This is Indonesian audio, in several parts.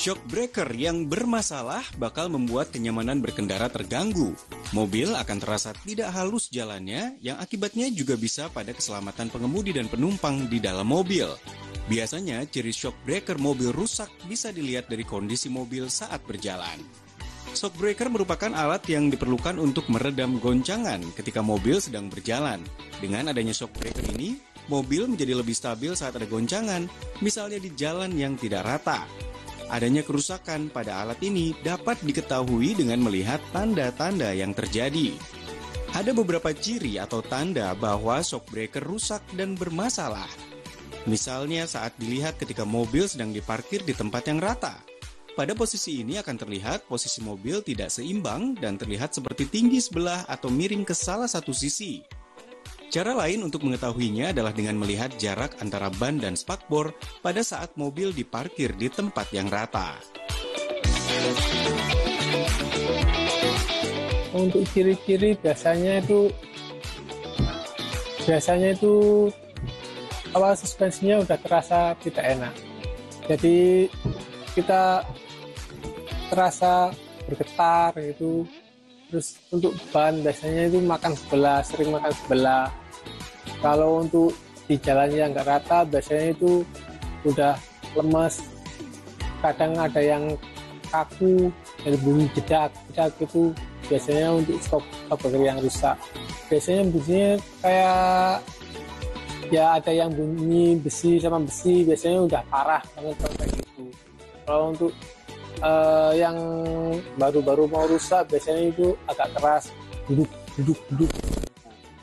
Shock breaker yang bermasalah bakal membuat kenyamanan berkendara terganggu. Mobil akan terasa tidak halus jalannya, yang akibatnya juga bisa pada keselamatan pengemudi dan penumpang di dalam mobil. Biasanya, ciri shock breaker mobil rusak bisa dilihat dari kondisi mobil saat berjalan. Shock breaker merupakan alat yang diperlukan untuk meredam goncangan ketika mobil sedang berjalan. Dengan adanya shock breaker ini, mobil menjadi lebih stabil saat ada goncangan, misalnya di jalan yang tidak rata. Adanya kerusakan pada alat ini dapat diketahui dengan melihat tanda-tanda yang terjadi. Ada beberapa ciri atau tanda bahwa shock breaker rusak dan bermasalah. Misalnya saat dilihat ketika mobil sedang diparkir di tempat yang rata. Pada posisi ini akan terlihat posisi mobil tidak seimbang dan terlihat seperti tinggi sebelah atau miring ke salah satu sisi. Cara lain untuk mengetahuinya adalah dengan melihat jarak antara ban dan spakbor pada saat mobil diparkir di tempat yang rata. Untuk ciri-ciri biasanya itu awal suspensinya udah terasa tidak enak. Jadi kita terasa bergetar gitu. Terus untuk ban biasanya itu sering makan sebelah. Kalau untuk di jalannya nggak rata, biasanya itu udah lemes. Kadang ada yang kaku, dari bunyi jedak itu biasanya untuk shock breaker yang rusak. Biasanya bunyinya kayak ya ada yang bunyi besi sama besi, biasanya udah parah banget kayak gitu. Kalau untuk yang baru-baru mau rusak biasanya itu agak keras, duduk.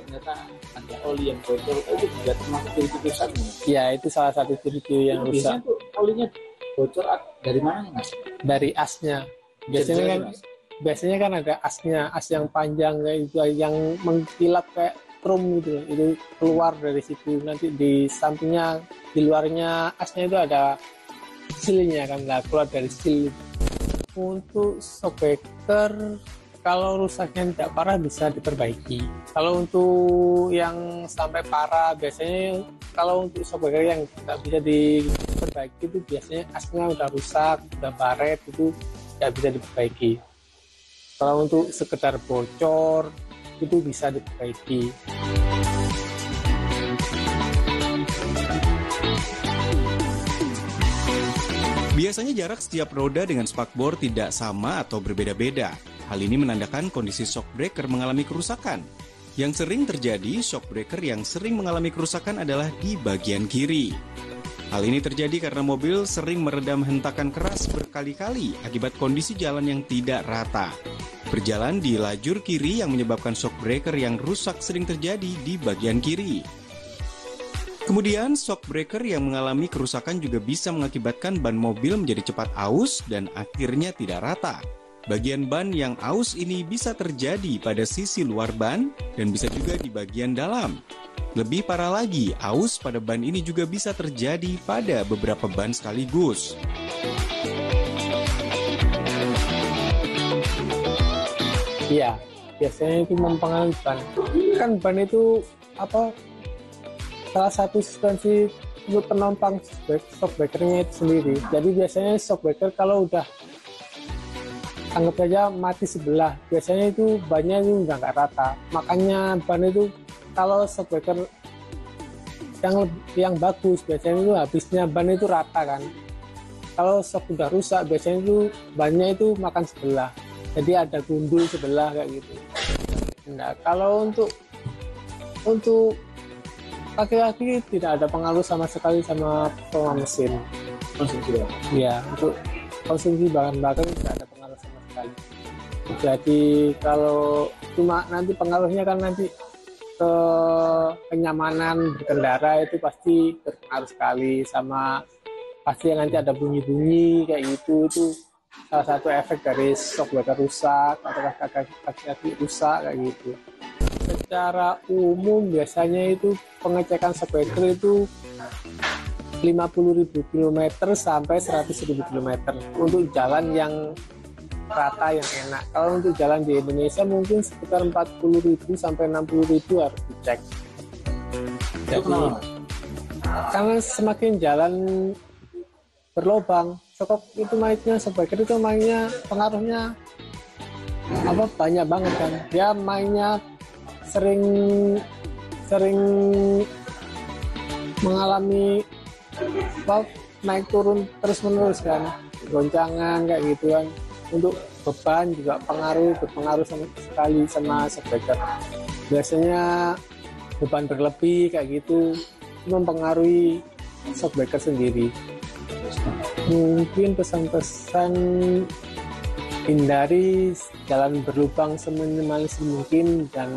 Ternyata ada oli yang bocor, itu juga termasuk ciri rusak. Ya, itu salah satu ciri yang rusak. Biasanya tuh olinya bocor dari mana, Mas? Dari asnya. Biasanya kan ada asnya, as yang panjang kayak itu yang mengkilap kayak trum gitu. Itu keluar dari situ. Nanti di sampingnya, di luarnya asnya itu ada silnya kan, keluar dari sil. Untuk shock breaker kalau rusaknya tidak parah bisa diperbaiki. Kalau untuk yang sampai parah biasanya kalau untuk shock breaker yang tidak bisa diperbaiki itu biasanya asnya udah rusak, udah baret, itu tidak bisa diperbaiki. Kalau untuk sekedar bocor itu bisa diperbaiki. Biasanya jarak setiap roda dengan spakbor tidak sama atau berbeda-beda. Hal ini menandakan kondisi shock breaker mengalami kerusakan. Yang sering terjadi, shock breaker yang sering mengalami kerusakan adalah di bagian kiri. Hal ini terjadi karena mobil sering meredam hentakan keras berkali-kali akibat kondisi jalan yang tidak rata. Berjalan di lajur kiri yang menyebabkan shock breaker yang rusak sering terjadi di bagian kiri. Kemudian, shock breaker yang mengalami kerusakan juga bisa mengakibatkan ban mobil menjadi cepat aus dan akhirnya tidak rata. Bagian ban yang aus ini bisa terjadi pada sisi luar ban dan bisa juga di bagian dalam. Lebih parah lagi, aus pada ban ini juga bisa terjadi pada beberapa ban sekaligus. Iya, biasanya itu mempengaruhi ban. Kan ban itu salah satu suspensi untuk penopang shock breaker-nya itu sendiri. Jadi biasanya shock breaker kalau udah anggap aja mati sebelah, biasanya itu bannya itu udah nggak rata. Makanya ban itu kalau shock breaker yang bagus biasanya itu habisnya ban itu rata kan. Kalau shock udah rusak biasanya itu bannya itu makan sebelah. Jadi ada gundul sebelah kayak gitu. Nah, kalau untuk laki-laki tidak ada pengaruh sama sekali sama performa mesin. Ya, untuk konsumsi bahan bakar tidak ada pengaruh sama sekali. Jadi kalau cuma nanti pengaruhnya kan nanti ke kenyamanan berkendara itu pasti berpengaruh sekali, sama pasti nanti ada bunyi-bunyi kayak gitu. Itu salah satu efek dari shock breaker rusak atau kaki-kaki rusak kayak gitu. Secara umum biasanya itu pengecekan shock breaker itu 50.000 km sampai 100.000 km untuk jalan yang rata yang enak. Kalau untuk jalan di Indonesia mungkin sekitar 40.000 sampai 60.000 harus dicek. Jadi, karena semakin jalan berlobang, cokok itu mainnya shockbreaker itu mainnya pengaruhnya banyak banget kan. Dia mainnya sering mengalami naik turun terus menerus kan, goncangan kayak gitu kan. Untuk beban juga berpengaruh sekali sama shockbreaker. Biasanya beban berlebih kayak gitu mempengaruhi shockbreaker sendiri. Mungkin pesan-pesan hindari jalan berlubang seminimalis mungkin dan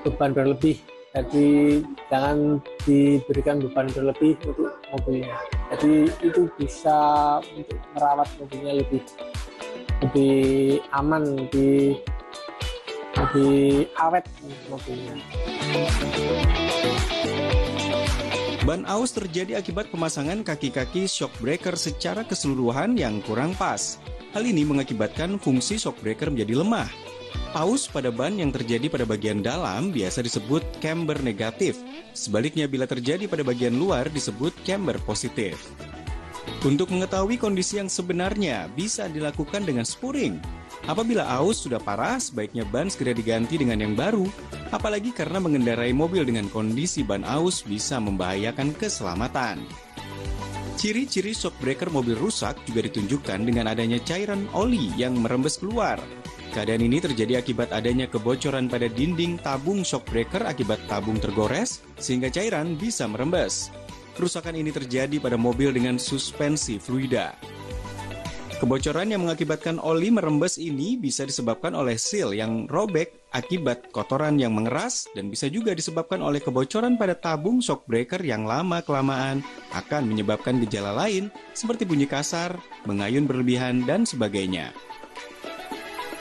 beban berlebih. Jadi jangan diberikan beban berlebih untuk mobilnya. Jadi itu bisa untuk merawat mobilnya lebih aman, lebih awet mobilnya. Ban aus terjadi akibat pemasangan kaki-kaki shockbreaker secara keseluruhan yang kurang pas. Hal ini mengakibatkan fungsi shockbreaker menjadi lemah. Aus pada ban yang terjadi pada bagian dalam biasa disebut camber negatif. Sebaliknya bila terjadi pada bagian luar disebut camber positif. Untuk mengetahui kondisi yang sebenarnya bisa dilakukan dengan spuring. Apabila aus sudah parah, sebaiknya ban segera diganti dengan yang baru. Apalagi karena mengendarai mobil dengan kondisi ban aus bisa membahayakan keselamatan. Ciri-ciri shockbreaker mobil rusak juga ditunjukkan dengan adanya cairan oli yang merembes keluar. Keadaan ini terjadi akibat adanya kebocoran pada dinding tabung shockbreaker akibat tabung tergores, sehingga cairan bisa merembes. Kerusakan ini terjadi pada mobil dengan suspensi fluida. Kebocoran yang mengakibatkan oli merembes ini bisa disebabkan oleh seal yang robek akibat kotoran yang mengeras dan bisa juga disebabkan oleh kebocoran pada tabung shockbreaker yang lama-kelamaan akan menyebabkan gejala lain seperti bunyi kasar, mengayun berlebihan, dan sebagainya.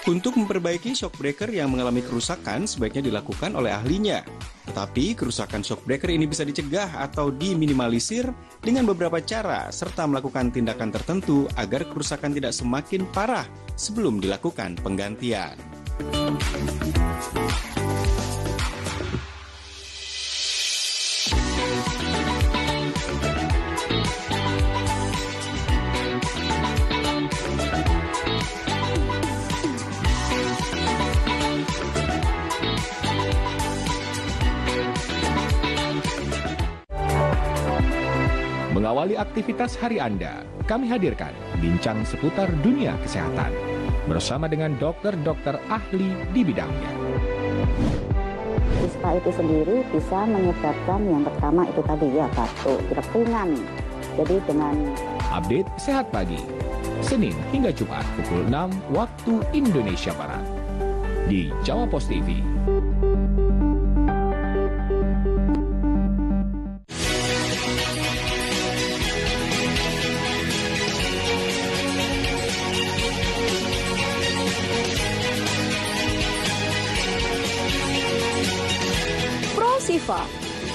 Untuk memperbaiki shockbreaker yang mengalami kerusakan sebaiknya dilakukan oleh ahlinya. Tetapi kerusakan shockbreaker ini bisa dicegah atau diminimalisir dengan beberapa cara serta melakukan tindakan tertentu agar kerusakan tidak semakin parah sebelum dilakukan penggantian. Mengawali aktivitas hari Anda, kami hadirkan bincang seputar dunia kesehatan bersama dengan dokter-dokter ahli di bidangnya. Ispa itu sendiri bisa menyebabkan yang pertama itu tadi ya batuk, pilek ringan. Jadi dengan update Sehat Pagi, Senin hingga Jumat pukul 6 waktu Indonesia Barat di Jawa Pos TV.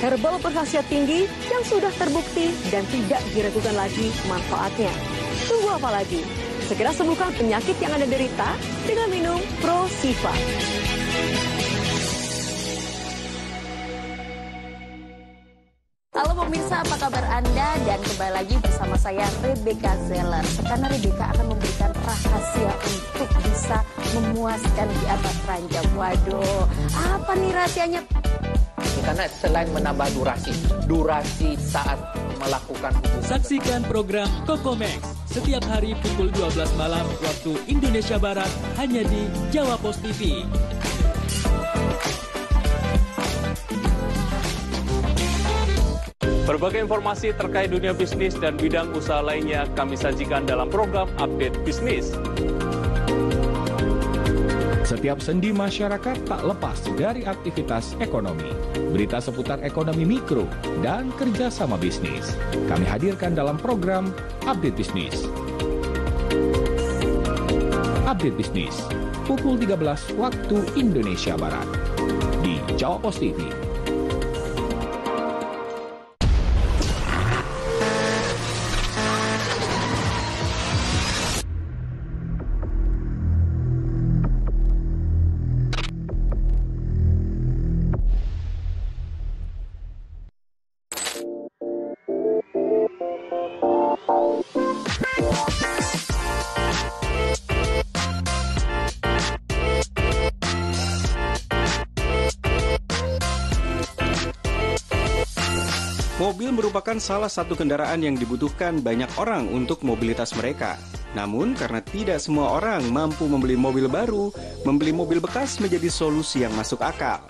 Herbal berkhasiat tinggi yang sudah terbukti dan tidak diragukan lagi manfaatnya. Tunggu apa lagi? Segera sembuhkan penyakit yang Anda derita dengan minum Prosiva. Halo pemirsa, apa kabar Anda? Dan kembali lagi bersama saya Rebecca Zeller. Karena Rebecca akan memberikan rahasia untuk bisa memuaskan di atas ranjang. Waduh, apa nih rahasianya? Karena selain menambah durasi saat melakukan hubungan. Saksikan program Kokomex setiap hari pukul 12 malam waktu Indonesia Barat hanya di Jawa Pos TV. Berbagai informasi terkait dunia bisnis dan bidang usaha lainnya kami sajikan dalam program Update Bisnis. Setiap sendi masyarakat tak lepas dari aktivitas ekonomi. Berita seputar ekonomi mikro dan kerjasama bisnis. Kami hadirkan dalam program Update Bisnis. Update Bisnis, pukul 13 waktu Indonesia Barat. Di Jawa Pos TV. Mobil merupakan salah satu kendaraan yang dibutuhkan banyak orang untuk mobilitas mereka. Namun, karena tidak semua orang mampu membeli mobil baru, membeli mobil bekas menjadi solusi yang masuk akal.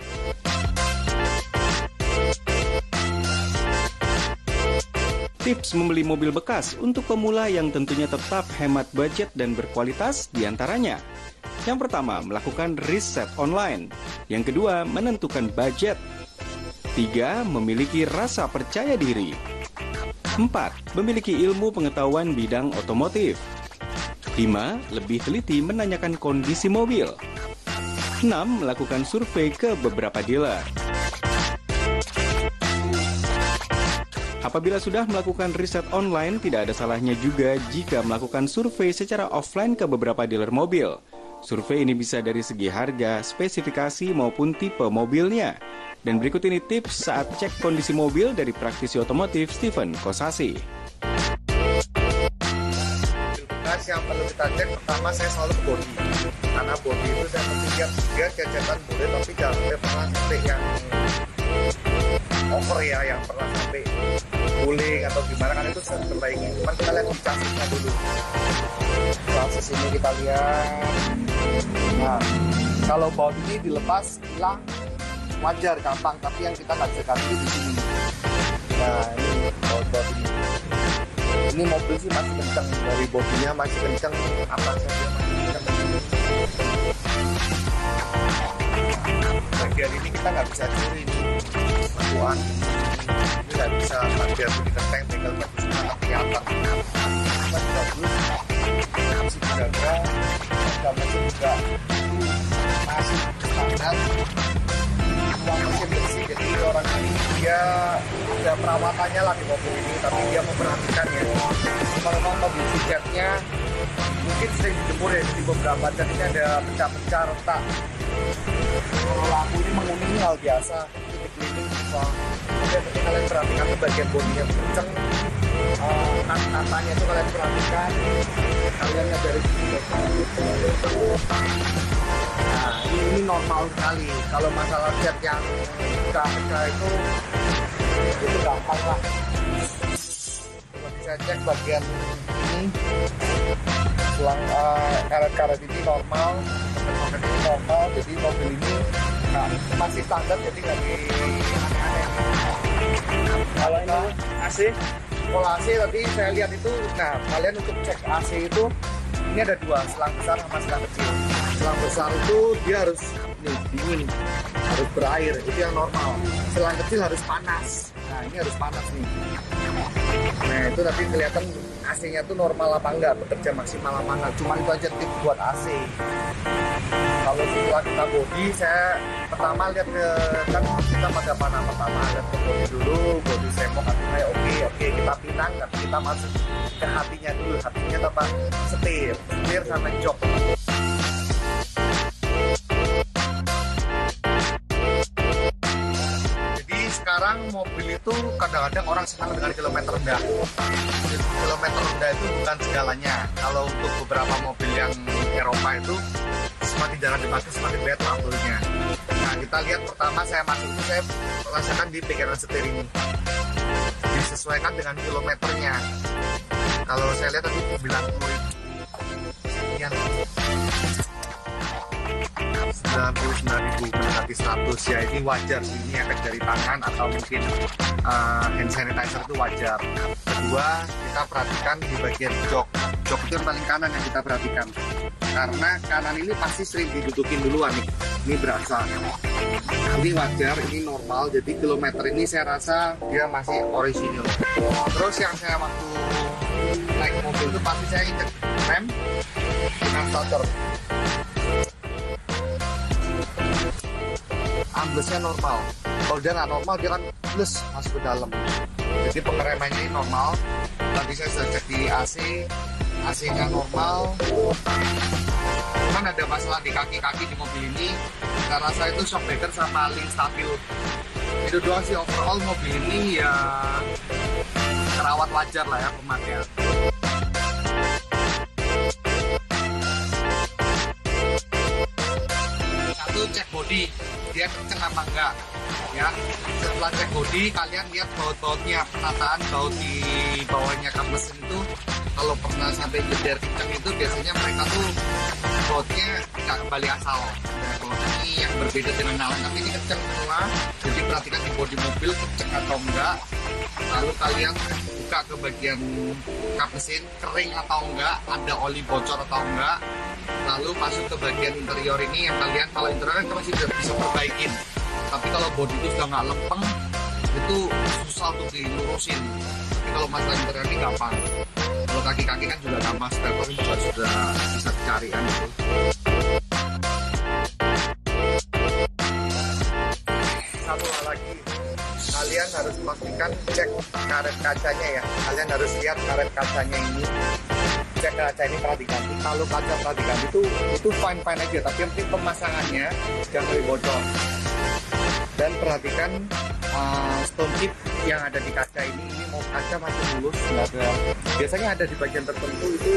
Tips membeli mobil bekas untuk pemula yang tentunya tetap hemat budget dan berkualitas diantaranya. Yang pertama, melakukan riset online. Yang kedua, menentukan budget. 3. Memiliki rasa percaya diri. 4. Memiliki ilmu pengetahuan bidang otomotif. 5. Lebih teliti menanyakan kondisi mobil. 6. Melakukan survei ke beberapa dealer. Apabila sudah melakukan riset online, tidak ada salahnya juga jika melakukan survei secara offline ke beberapa dealer mobil. Survei ini bisa dari segi harga, spesifikasi maupun tipe mobilnya. Dan berikut ini tips saat cek kondisi mobil dari praktisi otomotif Steven Kosasi. Bekas yang perlu kita cek, pertama saya selalu ke bodi. Karena bodi itu saya mesti lihat dia cecetan boleh, tapi jangan pernah sampai yang over ya, yang pernah sampai guling atau gimana, kan itu saya terbaiki. Cuman kita lihat di chassisnya dulu. Chassis ini kita lihat. Nah, kalau bodi ini dilepas hilang wajar, gampang, tapi yang kita nggak bisa ganti di sini. Nah, ini bodi ini. Ini mobil sih masih kencang, dari bodinya masih kencang, apa saja masih kencang. Bagian ini kita nggak bisa curi nih, batuan. Ini nggak bisa bagian ditenteng, tinggal bagus sangat kelihatan. Masih bagus, masih dijaga, masih juga masih standar. Uang mesin bersih, jadi orang ini dia ada perawatannya lah di mobil ini, tapi dia memperhatikan ya. Kalau memang kondisi catnya mungkin sering dijemur ya, di beberapa cat ini ada pecah-pecah, retak. Kalau lampu ini menguning hal biasa, ini cleaning bisa. Oke, tapi kalian perhatikan tuh bagian bodinya kenceng, katanya itu kalian perhatikan, kalian lihat dari sini. Nah, ini normal sekali. Kalau masalah cat yang pecah-pecah itu gampang lah. Saya cek bagian ini, selang karet-karet ini normal, ini normal, jadi mobil ini masih standar, jadi nggak di aneh-aneh. Kalau ini AC, kalau AC tadi saya lihat itu, nah kalian untuk cek AC itu, ini ada dua, selang besar sama selang kecil. Selang besar itu dia harus dingin, harus berair, itu yang normal. Selang kecil harus panas. Nah, ini harus panas nih. Nah, itu nanti kelihatan AC-nya tuh normal apa enggak, bekerja maksimal apa enggak. Cuma itu aja tips buat AC. Kalau setelah kita body, saya pertama lihat ke, kan kita pada panah pertama, lihat ke body dulu, body semok hatinya oke, kita pinang, kita masuk ke hatinya dulu, hatinya apa? Setir sama jok. Sekarang mobil itu kadang-kadang orang senang dengan kilometer rendah. Kilometer rendah itu bukan segalanya. Kalau untuk beberapa mobil yang Eropa itu semakin jarang dipakai semakin bad trouble-nya. Nah, kita lihat pertama saya masuk itu saya rasakan di pikiran setir ini disesuaikan dengan kilometernya. Kalau saya lihat tadi 90 sekian, 99.000 mendekati 100 ya, ini wajar sih, ini efek dari tangan atau mungkin hand sanitizer itu wajar. Kedua, kita perhatikan di bagian jok itu yang paling kanan yang kita perhatikan, karena kanan ini pasti sering didudukin duluan nih, ini berasa. Ini wajar, ini normal, jadi kilometer ini saya rasa dia masih original. Terus yang saya waktu naik mobil itu pasti saya injek rem dengan starter. Amblesnya normal. Kalau dia nggak normal, dia kan plus masuk ke dalam. Jadi pengeremannya ini normal. Tadi saya sudah cek di AC-nya normal. Cuman ada masalah di kaki-kaki di mobil ini. Saya rasa itu shock breaker sama link stabil. Itu doang sih, overall mobil ini ya kerawat wajar lah ya pemakaian. Satu, cek bodi, dia kenceng apa enggak ya. Setelah cek bodi, kalian lihat baut-bautnya, penataan baut di bawahnya kap mesin itu kalau pernah sampai jeder kenceng itu biasanya mereka tuh bautnya nggak kembali asal. Nah, kalau ini yang berbeda dengan yang lain, ini kenceng semua, jadi perhatikan di bodi mobil kenceng atau enggak. Lalu kalian buka ke bagian kap mesin, kering atau enggak, ada oli bocor atau enggak. Lalu masuk ke bagian interior ini yang kalian, kalau interior kan masih bisa perbaikin, tapi kalau bodi itu sudah nggak lempeng itu susah untuk dilurusin. Tapi kalau masalah interior ini gampang. Kalau kaki-kaki kan juga gampang, stepper juga sudah bisa dicari kan itu. Satu hal lagi, kalian harus pastikan cek karet kacanya ya. Kalian harus lihat karet kacanya ini, cek kaca ini pernah diganti. Kalau kaca pernah diganti itu fine aja, tapi yang penting pemasangannya jangan sampai bocor. Dan perhatikan stone chip yang ada di kaca ini mau kaca masih mulus, nggak ada. Biasanya ada di bagian tertentu itu,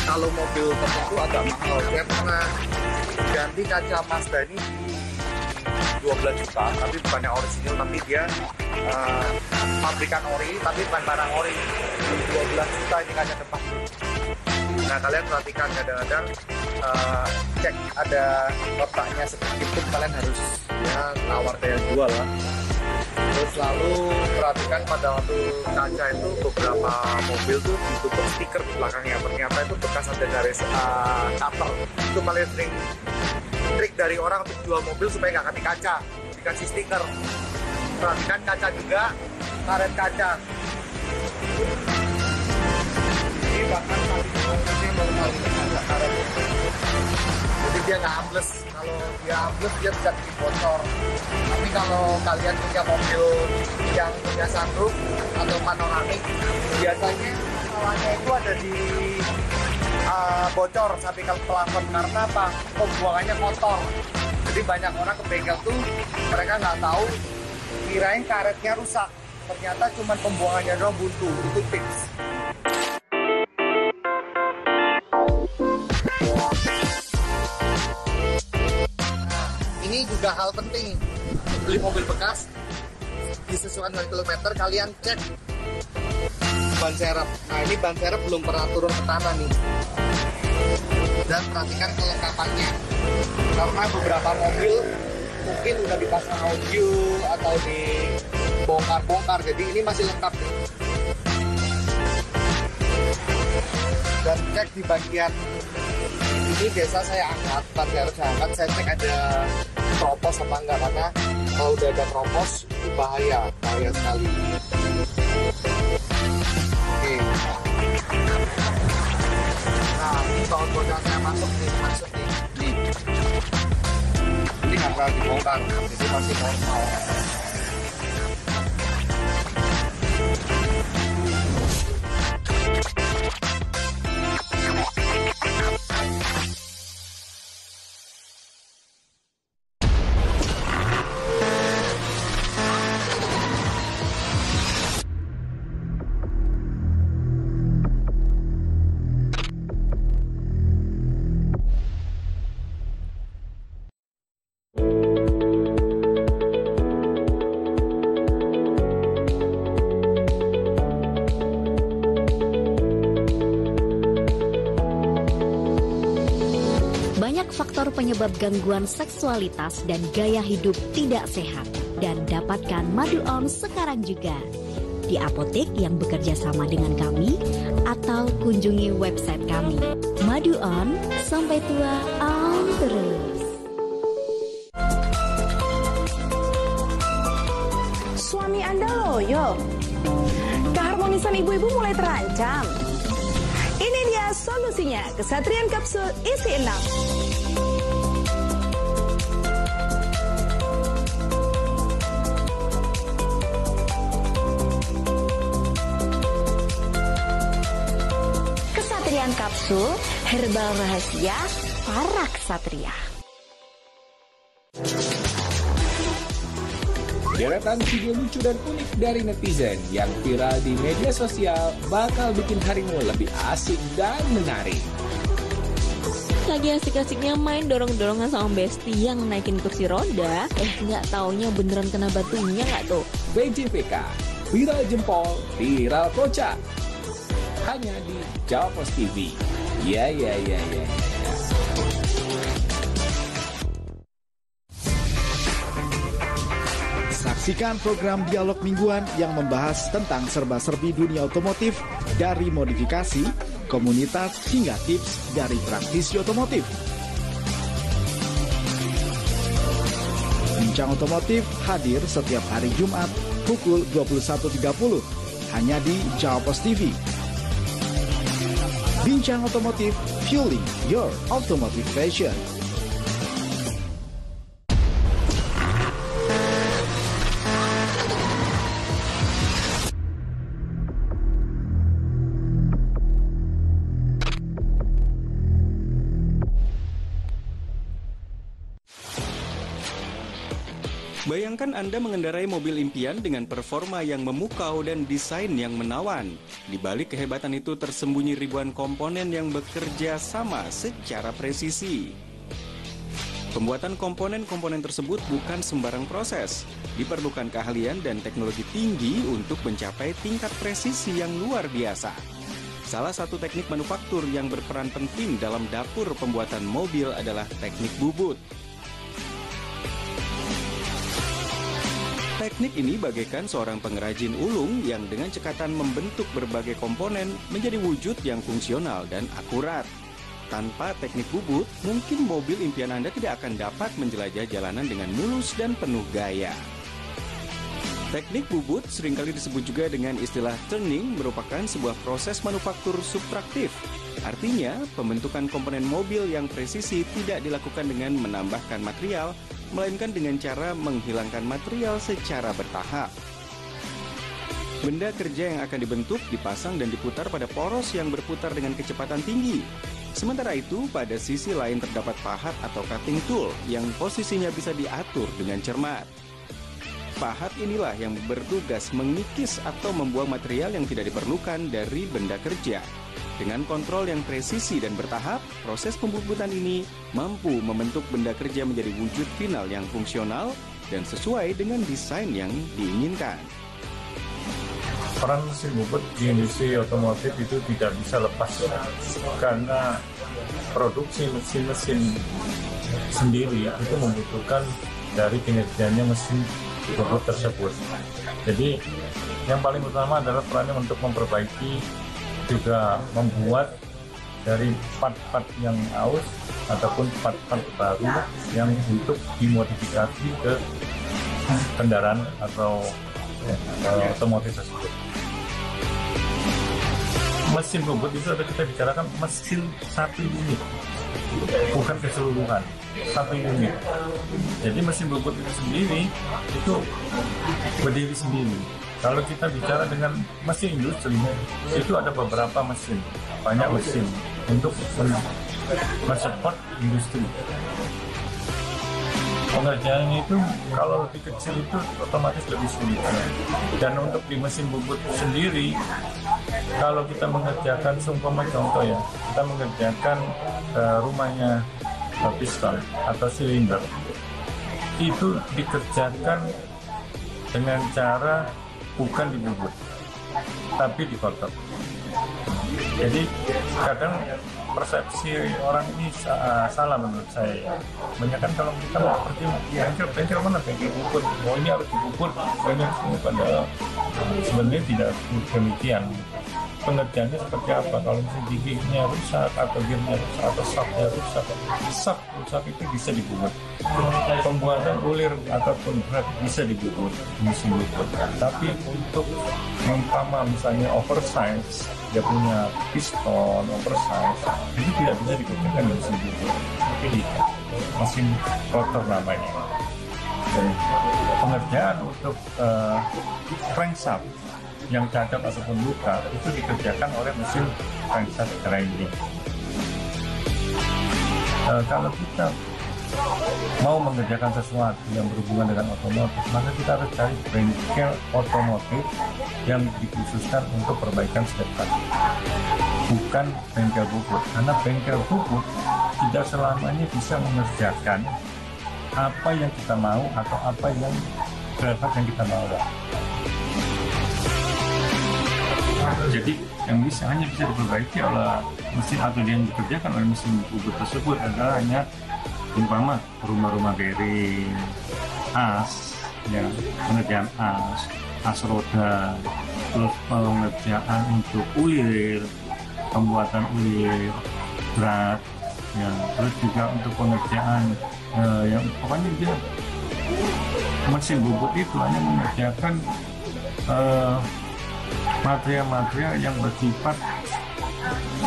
kalau mobil tertentu agak mahal. Saya pernah ganti kaca Mazda ini 12 juta, tapi bukannya orisinil, tapi dia pabrikan ori, tapi bukan barang ori. 12 juta ini kaca depan. Nah, kalian perhatikan kadang-kadang cek ada kotaknya sedikit pun kalian harus ya tawar kayak jual lah. Terus lalu perhatikan pada waktu kaca itu beberapa mobil tuh ditutup stiker di belakangnya. Ternyata itu bekas ada garis cutter. Itu paling sering trik dari orang untuk jual mobil supaya nggak ganti kaca, dikasih stiker. Perhatikan kaca juga, karet kaca. Ini bahkan ini baru kali ini ada karet. Jadi dia nggak ambles. Kalau dia ambles dia bisa bikin bocor. Tapi kalau kalian punya mobil yang punya sunroof atau panoramik, biasanya salahnya itu ada di bocor sampai ke plafon. Karena apa? Pembuangannya kotor. Jadi banyak orang ke bengkel tuh mereka nggak tahu, kirain karetnya rusak. Ternyata cuma pembuangannya doang buntu. Itu tips. Ini juga hal penting, beli mobil bekas disesuaikan dengan kilometer, kalian cek ban serep. Nah, ini ban serep belum pernah turun ke tanah nih. Dan perhatikan kelengkapannya, karena beberapa mobil mungkin udah dipasang audio atau dibongkar-bongkar, jadi ini masih lengkap nih. Dan cek di bagian ini biasa saya angkat, ban serep saya angkat, saya cek ada keropos apa enggak, karena kalau udah ada keropos itu bahaya sekali. Oke. Nah, ini baut bocor saya masuk nih. Ini nggak pernah dibongkar, jadi masih normal. Faktor penyebab gangguan seksualitas dan gaya hidup tidak sehat. Dan dapatkan Madu On sekarang juga di apotek yang bekerja sama dengan kami atau kunjungi website kami. Madu On, sampai tua on terus. Suami Anda loyo, keharmonisan ibu-ibu mulai terancam. Ini dia solusinya, Kesatrian Kapsul isi 6. Kapsul herbal rahasia para ksatria. Deretan video lucu dan unik dari netizen yang viral di media sosial bakal bikin harimu lebih asik dan menarik. Lagi asik-asiknya main dorong-dorongan sama Besti yang naikin kursi roda, nggak taunya beneran kena batunya nggak tuh? BJPK, viral jempol, viral kocak. Hanya di Jawa Post TV. Ya. Saksikan program dialog mingguan yang membahas tentang serba-serbi dunia otomotif dari modifikasi, komunitas, hingga tips dari praktisi otomotif. Bincang Otomotif hadir setiap hari Jumat pukul 21.30 hanya di Jawa Post TV. Bincang Otomotif, fueling your automotive passion. Bayangkan Anda mengendarai mobil impian dengan performa yang memukau dan desain yang menawan. Di balik kehebatan itu tersembunyi ribuan komponen yang bekerja sama secara presisi. Pembuatan komponen-komponen tersebut bukan sembarang proses. Diperlukan keahlian dan teknologi tinggi untuk mencapai tingkat presisi yang luar biasa. Salah satu teknik manufaktur yang berperan penting dalam dapur pembuatan mobil adalah teknik bubut. Teknik ini bagaikan seorang pengrajin ulung yang dengan cekatan membentuk berbagai komponen menjadi wujud yang fungsional dan akurat. Tanpa teknik bubut, mungkin mobil impian Anda tidak akan dapat menjelajah jalanan dengan mulus dan penuh gaya. Teknik bubut seringkali disebut juga dengan istilah turning, merupakan sebuah proses manufaktur subtraktif. Artinya, pembentukan komponen mobil yang presisi tidak dilakukan dengan menambahkan material, melainkan dengan cara menghilangkan material secara bertahap. Benda kerja yang akan dibentuk dipasang dan diputar pada poros yang berputar dengan kecepatan tinggi. Sementara itu, pada sisi lain terdapat pahat atau cutting tool yang posisinya bisa diatur dengan cermat. Pahat inilah yang bertugas mengikis atau membuang material yang tidak diperlukan dari benda kerja. Dengan kontrol yang presisi dan bertahap, proses pembubutan ini mampu membentuk benda kerja menjadi wujud final yang fungsional dan sesuai dengan desain yang diinginkan. Peran mesin bubut di industri otomotif itu tidak bisa lepas karena produksi mesin-mesin sendiri itu membutuhkan dari kinerjanya mesin bubut tersebut. Jadi yang paling utama adalah perannya untuk memperbaiki, juga membuat dari part-part yang aus ataupun part-part baru yang untuk dimodifikasi ke kendaraan atau otomotif tersebut. Mesin bubut itu ada kita bicarakan mesin satu unit, bukan keseluruhan, satu unit. Jadi mesin bubut itu sendiri itu berdiri sendiri. Kalau kita bicara dengan mesin industri, itu ada beberapa mesin, banyak mesin untuk mensupport industri. Pengerjaannya itu kalau lebih kecil itu otomatis lebih sulit. Dan untuk di mesin bubut sendiri, kalau kita mengerjakan, seumpama contoh ya, kita mengerjakan rumahnya piston atau silinder, itu dikerjakan dengan cara bukan dibubut, tapi dikotok. Jadi kadang persepsi orang ini salah menurut saya. Banyak kan kalau kita mau pergi bengkel mana bengkel bubut, oh ini harus dibubut, ini harus dibubut, padahal sebenarnya tidak demikian. Pengerjaannya seperti apa? Kalau misalnya giginya rusak atau gearnya rusak atau shocknya rusak itu bisa dibubut. Pembuatan ulir ataupun berat bisa dibubut mesin bubut. Tapi untuk umpama misalnya oversize, dia punya piston oversize, itu tidak bisa dikerjakan di mesin bubut, tapi di mesin rotor namanya. Dan pengerjaan untuk crankshaft yang cacat ataupun luka itu dikerjakan oleh mesin crankshaft grinding. Kalau kita mau mengerjakan sesuatu yang berhubungan dengan otomotif, maka kita harus cari bengkel otomotif yang dikhususkan untuk perbaikan spare part, bukan bengkel bubut. Karena bengkel bubut tidak selamanya bisa mengerjakan apa yang kita mau atau apa yang spare yang kita bawa. Jadi yang hanya bisa diperbaiki oleh mesin atau yang dikerjakan oleh mesin bubut tersebut adalah hanya umpama rumah-rumah bearing, as, ya, pengerjaan as roda, terus pengerjaan untuk ulir, pembuatan ulir berat, ya, terus juga untuk pengerjaan yang pokoknya dia mesin bubut itu hanya mengerjakan material-material yang bersifat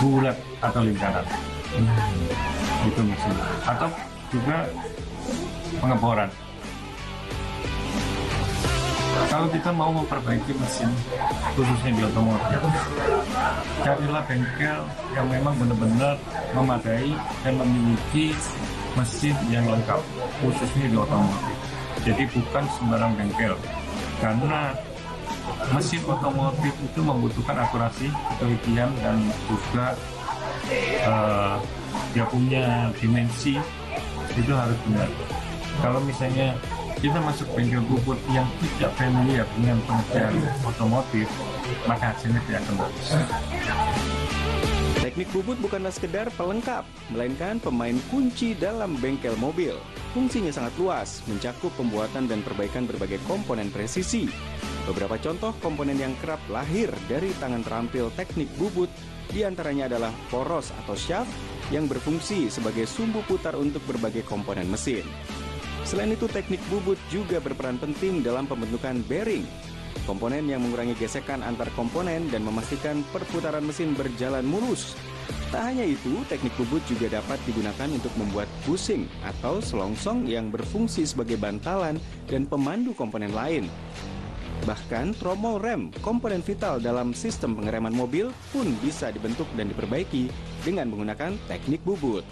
bulat atau lingkaran, itu mesin, atau juga pengeboran. Kalau kita mau memperbaiki mesin, khususnya di otomotif, carilah bengkel yang memang benar-benar memadai dan memiliki mesin yang lengkap, khususnya di otomotif. Jadi bukan sembarang bengkel, karena mesin otomotif itu membutuhkan akurasi, ketelitian, dan juga dia punya dimensi itu harus benar. Kalau misalnya kita masuk bengkel bubut yang tidak familiar dengan pengerjaan otomotif, maka hasilnya tidak akan bagus. Teknik bubut bukanlah sekedar pelengkap, melainkan pemain kunci dalam bengkel mobil. Fungsinya sangat luas, mencakup pembuatan dan perbaikan berbagai komponen presisi. Beberapa contoh komponen yang kerap lahir dari tangan terampil teknik bubut diantaranya adalah poros atau shaft yang berfungsi sebagai sumbu putar untuk berbagai komponen mesin. Selain itu, teknik bubut juga berperan penting dalam pembentukan bearing, komponen yang mengurangi gesekan antar komponen dan memastikan perputaran mesin berjalan mulus. Tak hanya itu, teknik bubut juga dapat digunakan untuk membuat busing atau selongsong yang berfungsi sebagai bantalan dan pemandu komponen lain. Bahkan tromol rem, komponen vital dalam sistem pengereman mobil, pun bisa dibentuk dan diperbaiki dengan menggunakan teknik bubut.